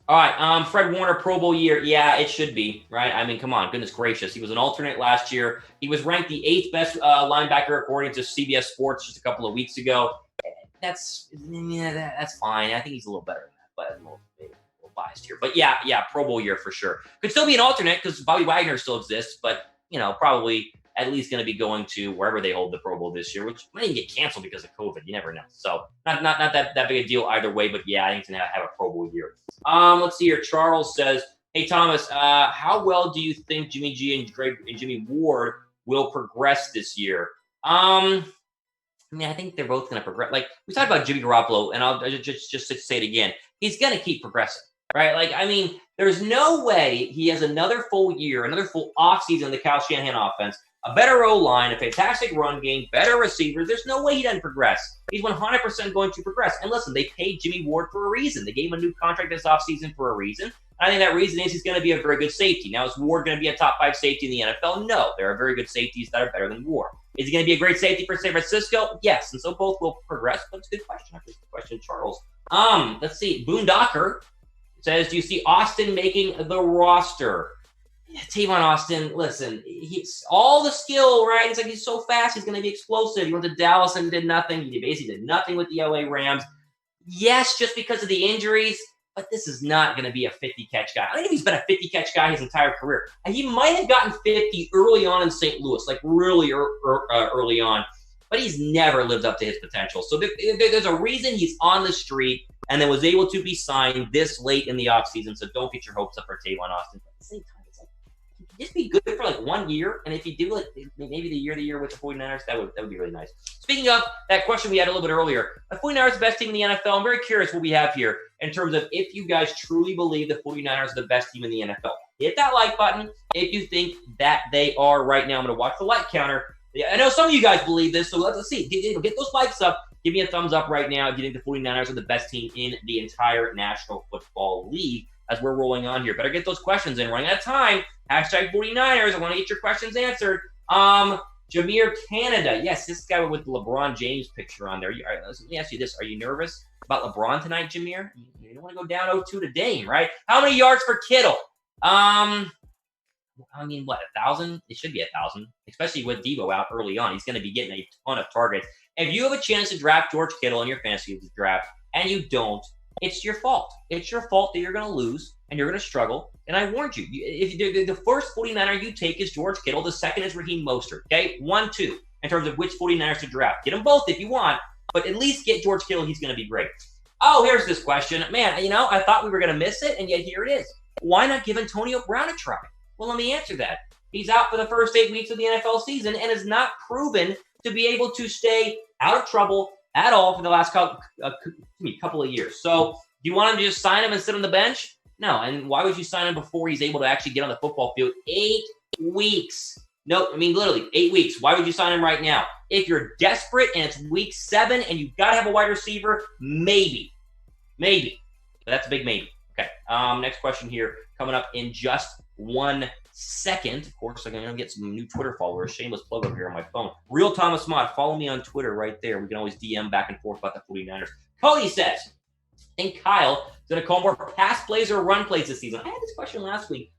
All right, Fred Warner Pro Bowl year. Yeah, it should be, right? I mean, come on, goodness gracious. He was an alternate last year. He was ranked the 8th best linebacker according to CBS Sports just a couple of weeks ago. That's fine. I think he's a little better than that, but maybe a little biased here. But yeah, Pro Bowl year for sure. Could still be an alternate because Bobby Wagner still exists, but probably at least going to be going to wherever they hold the Pro Bowl this year, which might even get canceled because of COVID. You never know. So not that big a deal either way. But yeah, I think it's going to have a Pro Bowl year. Let's see here. Charles says, "Hey Thomas, how well do you think Jimmy G and Jimmy Ward will progress this year?" I think they're both going to progress. Like we talked about Jimmy Garoppolo, and I'll just say it again. He's going to keep progressing, right? There's no way he has another full year, another full offseason in the Kyle Shanahan offense, a better O-line, a fantastic run game, better receivers. There's no way he doesn't progress. He's 100% going to progress. And listen, they paid Jimmy Ward for a reason. They gave him a new contract this offseason for a reason. I think that reason is he's going to be a very good safety. Now, is Ward going to be a top 5 safety in the NFL? No. There are very good safeties that are better than Ward. Is he going to be a great safety for San Francisco? Yes. And so both will progress. But it's a good question. That's a good question, Charles. Let's see. Boondocker says, do you see Austin making the roster? Yeah, Tavon Austin, listen, he's all the skill, right? It's like he's so fast, he's going to be explosive. He went to Dallas and did nothing. He basically did nothing with the LA Rams. Yes, just because of the injuries, but this is not going to be a 50-catch guy. I don't think he's been a 50-catch guy his entire career. He might have gotten 50 early on in St. Louis, like really early on, but he's never lived up to his potential. So there's a reason he's on the street and then was able to be signed this late in the offseason, so don't get your hopes up for Tavon Austin. But at the same time, it's like, just be good for like 1 year, and if you do like maybe the year with the 49ers, that would be really nice. Speaking of that question we had a little bit earlier, the 49ers are the best team in the NFL. I'm very curious what we have here in terms of if you guys truly believe the 49ers are the best team in the NFL. Hit that like button if you think that they are right now. I'm going to watch the like counter. I know some of you guys believe this, so let's see. Get those likes up. Give me a thumbs up right now if you think the 49ers are the best team in the entire National Football League as we're rolling on here. Better get those questions in. Running out of time. Hashtag 49ers. I want to get your questions answered. Jameer Canada. Yes, this guy with the LeBron James picture on there. Let me ask you this. Are you nervous about LeBron tonight, Jameer? You don't want to go down 0-2 to Dame, right? How many yards for Kittle? What, 1,000? It should be 1,000, especially with Debo out early on. He's going to be getting a ton of targets. If you have a chance to draft George Kittle in your fantasy draft and you don't, it's your fault. It's your fault that you're going to lose and you're going to struggle. And I warned you. If the first 49er you take is George Kittle, the second is Raheem Mostert. Okay, 1-2 in terms of which 49ers to draft. Get them both if you want, but at least get George Kittle. He's going to be great. Oh, here's this question. Man, I thought we were going to miss it, and yet here it is. Why not give Antonio Brown a try? Well, let me answer that. He's out for the first 8 weeks of the NFL season and is not proven to be able to stay out of trouble at all for the last couple of years. So do you want him to just sign him and sit on the bench? No. And why would you sign him before he's able to actually get on the football field? 8 weeks. No, literally 8 weeks. Why would you sign him right now? If you're desperate and it's week 7 and you've got to have a wide receiver, maybe. But that's a big maybe. Okay. Next question here coming up in just 1 second. Of course, I'm going to get some new Twitter followers. Shameless plug over here on my phone. Real Thomas Mott. Follow me on Twitter right there. We can always DM back and forth about the 49ers. Cody says, I think Kyle is going to call more pass plays or run plays this season. I had this question last week.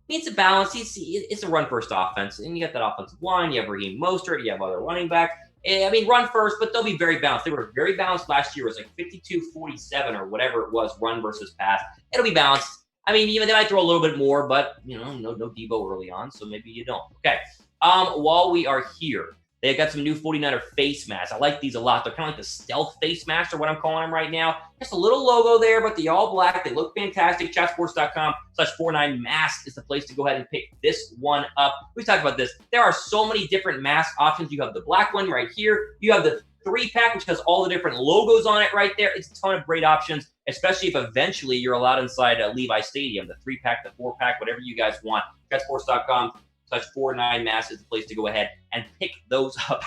Needs a balance. It's a run-first offense, and you got that offensive line. You have Raheem Mostert. You have other running backs. Run first, but they'll be very balanced. They were very balanced last year. It was like 52-47 or whatever it was, run versus pass. It'll be balanced. They might throw a little bit more, but, no Debo early on, so maybe you don't. Okay. While we are here, they got some new 49er face masks. I like these a lot. They're kind of like the stealth face masks, or what I'm calling them right now. Just a little logo there, but the all black. They look fantastic. Chatsports.com/49mask is the place to go ahead and pick this one up. We talked about this. There are so many different mask options. You have the black one right here. You have the 3-pack, which has all the different logos on it right there. It's a ton of great options, especially if eventually you're allowed inside Levi Stadium. The 3-pack, the 4-pack, whatever you guys want. Chatsports.com/49mask is the place to go ahead and pick those up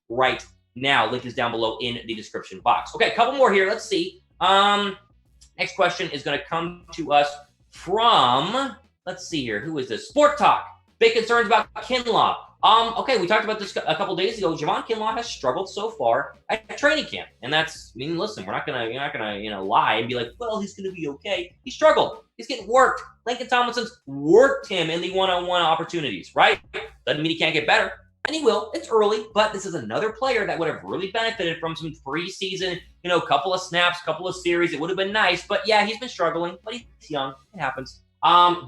right now. Link is down below in the description box. Okay, a couple more here. Let's see. Next question is going to come to us from, let's see here. Who is this? Sport Talk. Big concerns about Kinlaw. Okay, we talked about this a couple days ago. Jamycal has struggled so far at training camp, and that's. I mean, listen, you're not gonna lie and be like, well, he's gonna be okay. He struggled. He's getting worked. Lincoln Tomlinson's worked him in the one-on-one opportunities, right? Doesn't mean he can't get better, and he will. It's early, but this is another player that would have really benefited from some preseason, couple of snaps, couple of series. It would have been nice, but yeah, he's been struggling. But he's young. It happens.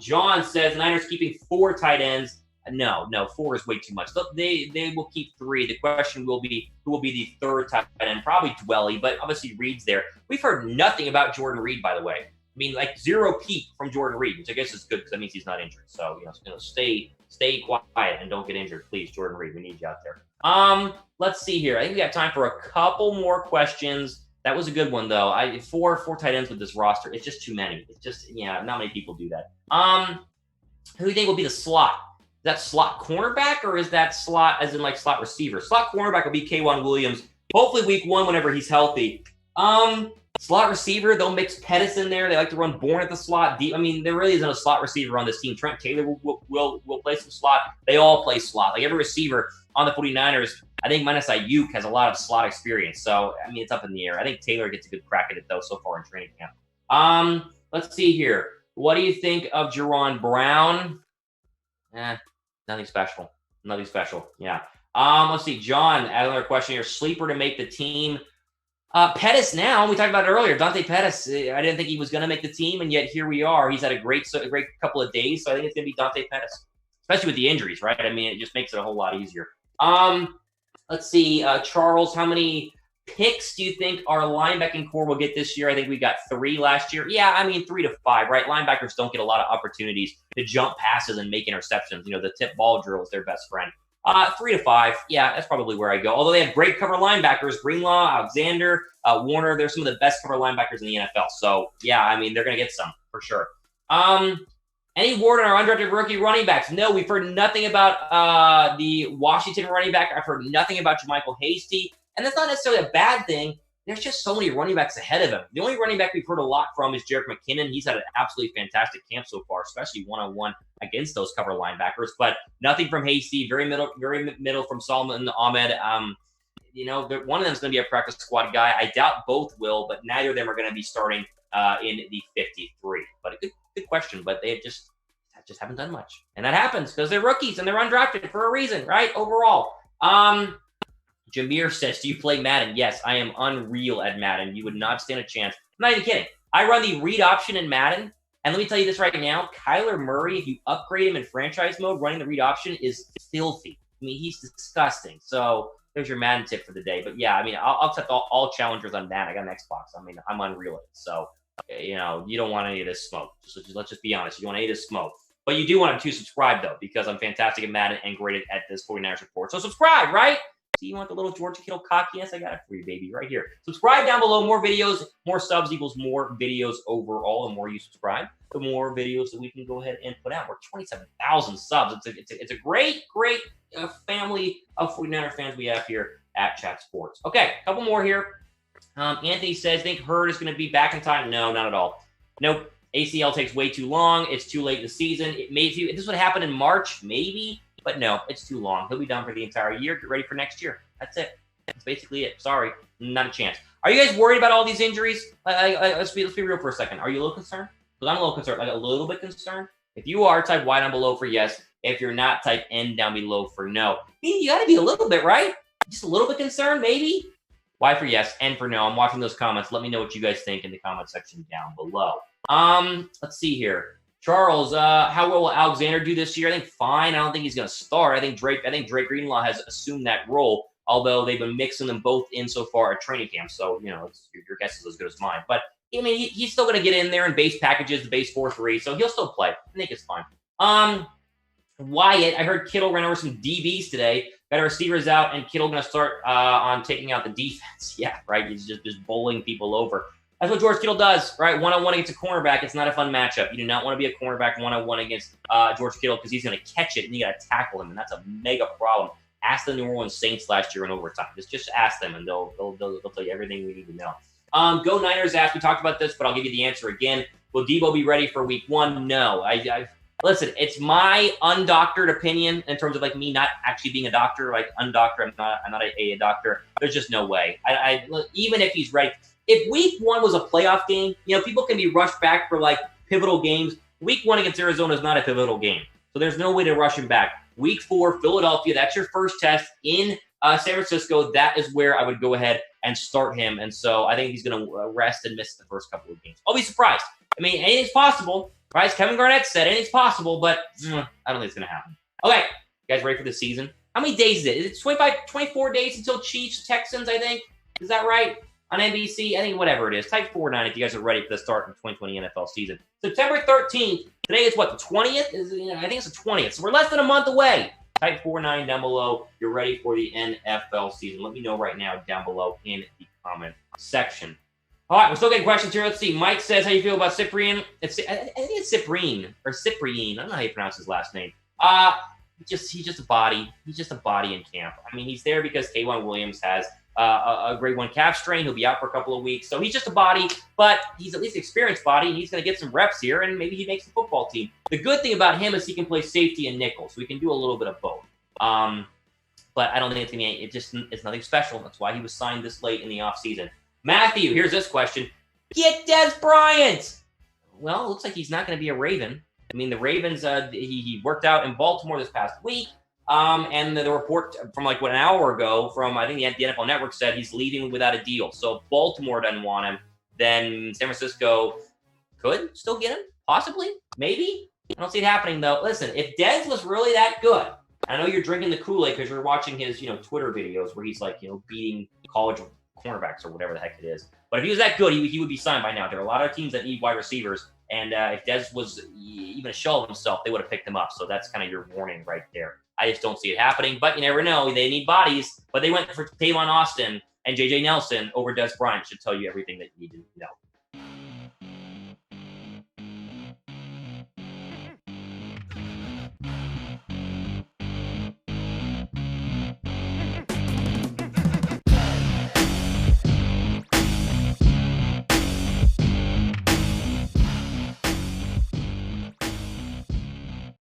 John says Niners keeping 4 tight ends. No, 4 is way too much. They will keep 3. The question will be who will be the 3rd tight end, probably Dwelly, but obviously Reed's there. We've heard nothing about Jordan Reed, by the way. I mean, like 0 peep from Jordan Reed, which I guess is good because that means he's not injured. So, stay quiet and don't get injured, please, Jordan Reed. We need you out there. Let's see here. I think we got time for a couple more questions. That was a good one, though. 4 tight ends with this roster. It's just too many. It's just, not many people do that. Who do you think will be the slot? Is that slot cornerback or is that slot as in like slot receiver? Slot cornerback will be K'Wan Williams. Hopefully week 1 whenever he's healthy. Slot receiver, they'll mix Pettis in there. They like to run Bourne at the slot. I mean, there really isn't a slot receiver on this team. Trent Taylor will play some slot. They all play slot. Like every receiver on the 49ers, I think minus Ayuk has a lot of slot experience. So, I mean, it's up in the air. I think Taylor gets a good crack at it, though, so far in training camp. Let's see here. What do you think of Jerron Brown? Nothing special. Yeah. Let's see. John, another question here. Sleeper to make the team. Pettis now. We talked about it earlier. Dante Pettis. I didn't think he was going to make the team, and yet here we are. He's had a great couple of days, so I think it's going to be Dante Pettis, especially with the injuries, right? I mean, it just makes it a whole lot easier. Let's see. Charles, how many picks do you think our linebacking core will get this year? I think we got 3 last year. Yeah, I mean 3 to 5, right? Linebackers don't get a lot of opportunities to jump passes and make interceptions. The tip ball drill is their best friend. 3 to 5. Yeah, that's probably where I go. Although they have great cover linebackers, Greenlaw, Alexander, Warner. They're some of the best cover linebackers in the NFL. So yeah, I mean they're gonna get some for sure. Any word on our undrafted rookie running backs? No, we've heard nothing about the Washington running back. I've heard nothing about Jamycal Hasty. And that's not necessarily a bad thing. There's just so many running backs ahead of him. The only running back we've heard a lot from is Jerick McKinnon. He's had an absolutely fantastic camp so far, especially one-on-one against those cover linebackers. But nothing from Hasty. Very middle from Salvon and Ahmed. One of them is going to be a practice squad guy. I doubt both will, but neither of them are going to be starting in the 53. But a good question. But they just haven't done much, and that happens because they're rookies and they're undrafted for a reason, right? Overall. Jameer says, do you play Madden? Yes, I am unreal at Madden. You would not stand a chance. I'm not even kidding. I run the read option in Madden, and let me tell you this right now. Kyler Murray, if you upgrade him in franchise mode, running the read option is filthy. I mean, he's disgusting. So there's your Madden tip for the day. But yeah, I mean, I'll accept all challengers on Madden. I got an Xbox. I mean, I'm unreal at it. So, you don't want any of this smoke. Let's just be honest. You don't want any of this smoke. But you do want to subscribe, though, because I'm fantastic at Madden and great at this 49ers report. So subscribe, right? See, you want the little George Kittle cockiness? I got it for you, baby, right here. Subscribe down below. More videos, more subs equals more videos overall. The more you subscribe, the more videos that we can go ahead and put out. We're 27,000 subs. It's a great family of 49er fans we have here at Chat Sports. Okay, a couple more here. Anthony says, think Hurd is going to be back in time? No, not at all. Nope. ACL takes way too long. It's too late in the season. If this would happen in March, maybe. But no, it's too long. He'll be done for the entire year. Get ready for next year. That's it. That's basically it. Sorry, not a chance. Are you guys worried about all these injuries? Let's be real for a second. Are you a little concerned? Because I'm a little concerned. A little bit concerned. If you are, type Y down below for yes. If you're not, type N down below for no. You got to be a little bit, right? Just a little bit concerned, maybe? Y for yes, N for no. I'm watching those comments. Let me know what you guys think in the comment section down below. Let's see here. Charles, how well will Alexander do this year? I think fine. I don't think he's going to start. I think Drake Greenlaw has assumed that role, although they've been mixing them both in so far at training camp. So, your guess is as good as mine. But, I mean, he's still going to get in there in base packages, the base 4-3, so he'll still play. I think it's fine. Wyatt, I heard Kittle ran over some DBs today. Got our receivers out, and Kittle going to start on taking out the defense. Yeah, right? He's just bowling people over. That's what George Kittle does, right? One-on-one against a cornerback, it's not a fun matchup. You do not want to be a cornerback one-on-one against George Kittle because he's going to catch it and you got to tackle him, and that's a mega problem. Ask the New Orleans Saints last year in overtime. Just ask them, and they'll tell you everything we need to know. Go Niners asked, we talked about this, but I'll give you the answer again. Will Debo be ready for week 1? No. Listen, it's my undoctored opinion in terms of like me not actually being a doctor, like undoctored. I'm not a doctor. There's just no way. Even if he's ready, if week 1 was a playoff game, people can be rushed back for like pivotal games. Week 1 against Arizona is not a pivotal game, so there's no way to rush him back. Week 4, Philadelphia, that's your first test in San Francisco. That is where I would go ahead and start him, and so I think he's going to rest and miss the first couple of games. I'll be surprised. I mean, anything's possible, right? As Kevin Garnett said, anything's possible, but I don't think it's going to happen. Okay, you guys ready for the season? How many days is it? Is it 24 days until Chiefs, Texans, I think? Is that right? On NBC? I think whatever it is. Type 49 if you guys are ready for the start of the 2020 NFL season. September 13th. Today is what, the 20th? I think it's the 20th. So we're less than a month away. Type 49 down below. You're ready for the NFL season. Let me know right now down below in the comment section. All right, we're still getting questions here. Let's see. Mike says, how you feel about Cyprian? I think it's Cyprien or Cyprien. I don't know how you pronounce his last name. He's just a body. He's just a body in camp. I mean, he's there because K'Wan Williams has a grade 1 calf strain. He'll be out for a couple of weeks. So he's just a body, but he's at least an experienced body, and he's going to get some reps here, and maybe he makes the football team. The good thing about him is he can play safety and nickel, so he can do a little bit of both. But I don't think it's nothing special. That's why he was signed this late in the offseason. Matthew, here's this question. Get Dez Bryant! Well, it looks like he's not going to be a Raven. I mean, the Ravens, he worked out in Baltimore this past week. And the report from like an hour ago from, I think the NFL Network said he's leaving without a deal. So if Baltimore doesn't want him, then San Francisco could still get him. Possibly. Maybe. I don't see it happening, though. Listen, if Dez was really that good, I know you're drinking the Kool-Aid because you're watching his, Twitter videos where he's like, beating college cornerbacks or whatever the heck it is. But if he was that good, he would be signed by now. There are a lot of teams that need wide receivers. And if Dez was even a shell of himself, they would have picked him up. So that's kind of your warning right there. I just don't see it happening. But you never know. They need bodies. But they went for Tavon Austin and J.J. Nelson over Dez Bryant. Should tell you everything that you need to know.